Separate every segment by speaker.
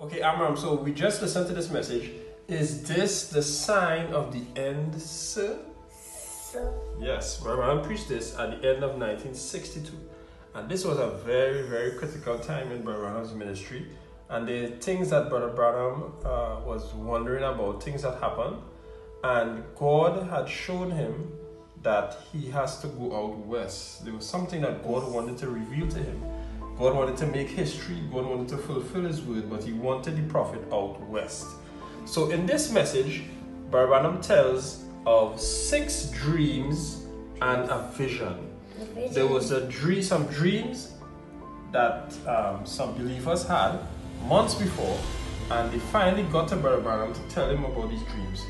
Speaker 1: Okay, Amram, so we just listened to this message. Is this the sign of the end, sir?
Speaker 2: So,
Speaker 1: Yes, Brother Branham preached this at the end of 1962. And this was a very, very critical time in Brother Branham's ministry. And the things that Brother Branham was wondering about, things that happened. And God had shown him that he has to go out west. There was something that God wanted to reveal to him. God wanted to make history, God wanted to fulfill his word, but he wanted the prophet out west. So in this message, Brother Branham tells of 6 dreams and a vision. There was some dreams that some believers had months before, and they finally got to Brother Branham to tell him about these dreams.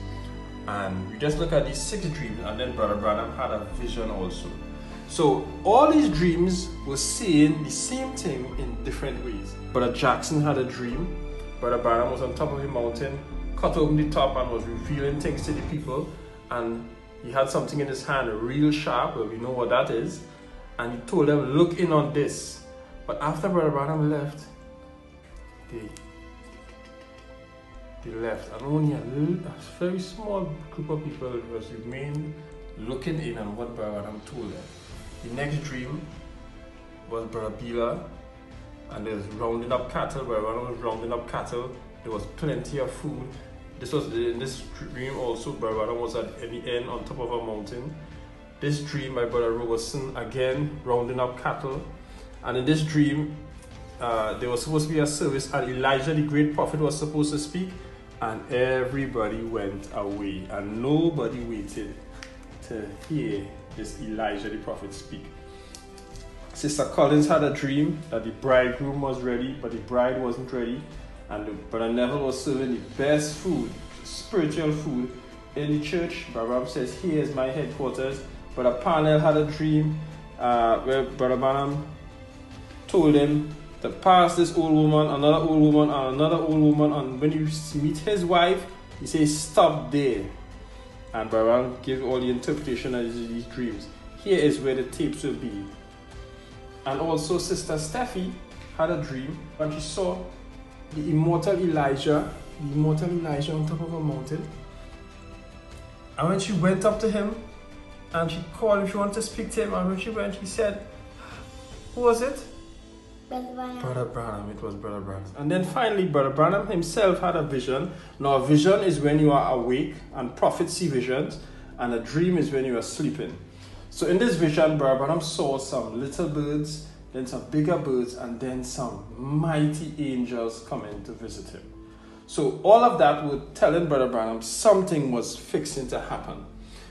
Speaker 1: And we just look at these 6 dreams, and then Brother Branham had a vision also. So all these dreams were saying the same thing in different ways. Brother Jackson had a dream. Brother Branham was on top of a mountain, cut open the top and was revealing things to the people. And he had something in his hand, real sharp, well, we know what that is. And he told them, look in on this. But after Brother Branham left, they left. And only a very small group of people was remained looking in on what Brother Branham told them. The next dream was Brother Bila, and there was rounding up cattle. Brother Branham was rounding up cattle. There was plenty of food. In this dream also, Brother Branham was at the end on top of a mountain. This dream by Brother Robertson, again rounding up cattle. And in this dream, there was supposed to be a service, and Elijah the great prophet was supposed to speak, and everybody went away, and nobody waited to hear this Elijah the prophet speak. Sister Collins had a dream that the bridegroom was ready, but the bride wasn't ready. And Brother Neville was serving the best food, spiritual food in the church. Brother Branham says, here is my headquarters. Brother Parnell had a dream where Brother Branham told him to pass this old woman, another old woman, and another old woman. And when you meet his wife, he says, stop there. And Brother Branham gives all the interpretation of these dreams. Here is where the tapes will be. And also Sister Steffi had a dream when she saw the immortal Elijah on top of a mountain. And when she went up to him and she called him, she wanted to speak to him, and when she went, she said, who was it? Brother Branham. It was Brother Branham. And then finally, Brother Branham himself had a vision. Now, a vision is when you are awake, and prophets see visions, and a dream is when you are sleeping. So in this vision, Brother Branham saw some little birds, then some bigger birds, and then some mighty angels coming to visit him. So all of that would telling Brother Branham something was fixing to happen.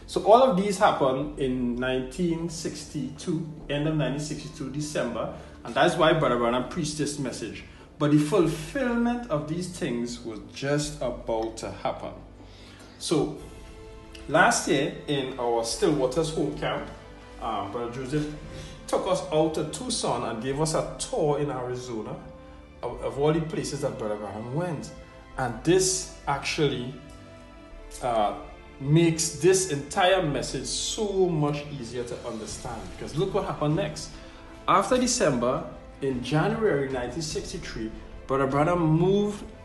Speaker 1: So all of these happened in 1962, end of 1962, December, and that's why Brother Branham preached this message. But the fulfillment of these things was just about to happen. So last year in our Stillwater's home camp, Brother Joseph took us out to Tucson and gave us a tour in Arizona of all the places that Brother Branham went. And this actually makes this entire message so much easier to understand. Because look what happened next. After December, in January 1963, Brother Branham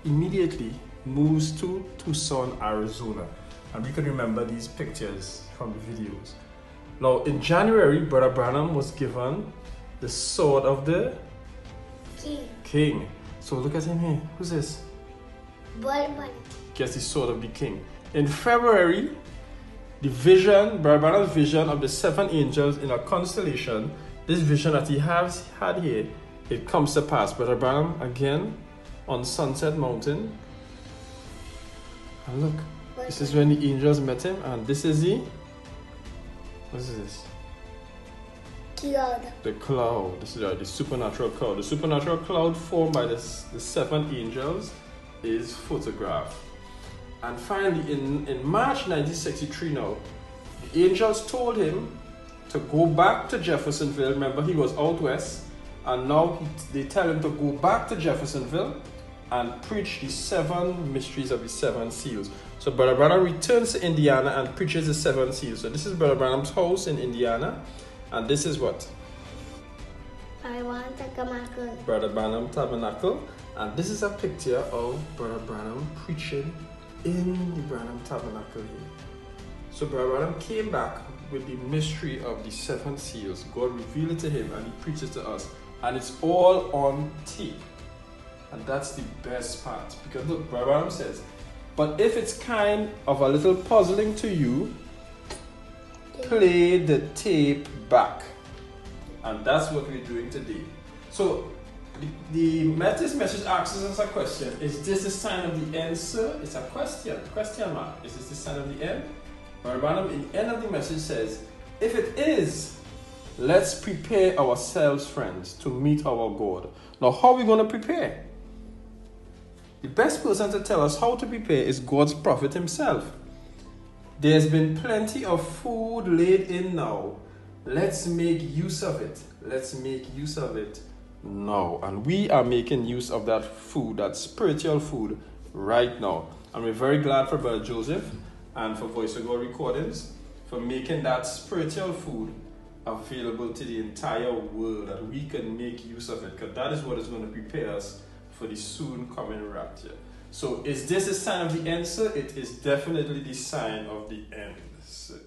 Speaker 1: immediately moves to Tucson, Arizona. And we can remember these pictures from the videos. Now, in January, Brother Branham was given the sword of the king. So look at him here. Who's this? Gets the sword of the king. In February, the vision, Brother Branham's vision of the 7 angels in a constellation, this vision that he had here, it comes to pass. Brother Branham again on Sunset Mountain. And look, this is when the angels met him, and this is what is this?
Speaker 2: Cloud.
Speaker 1: The cloud. This is the supernatural cloud. The supernatural cloud formed by the 7 angels is photographed. And finally, in March 1963 now, the angels told him to go back to Jeffersonville. Remember, he was out west. And now they tell him to go back to Jeffersonville and preach the 7 mysteries of the 7 seals. So Brother Branham returns to Indiana and preaches the 7 seals. So this is Brother Branham's house in Indiana. And this is what?
Speaker 2: I want Tabernacle.
Speaker 1: Brother Branham Tabernacle. And this is a picture of Brother Branham preaching in the Branham Tabernacle here. So Brother Branham came back with the mystery of the 7 seals. God revealed it to him and he preaches to us. And it's all on tape. And that's the best part. Because look, Brother Branham says, but if it's kind of a little puzzling to you, play the tape back. And that's what we're doing today. So the this message asks us a question. Is this the sign of the end, sir? It's a question mark. Is this the sign of the end? Brother Branham in the end of the message says, if it is, let's prepare ourselves, friends, to meet our God. Now, how are we going to prepare? The best person to tell us how to prepare is God's prophet himself. There's been plenty of food laid in now. Let's make use of it. Let's make use of it now. And we are making use of that food, that spiritual food, right now. And we're very glad for Brother Joseph and for Voice of God Recordings for making that spiritual food available to the entire world, that we can make use of it, because that is what is going to prepare us for the soon coming rapture. So is this a sign of the end, sir? It is definitely the sign of the end, sir.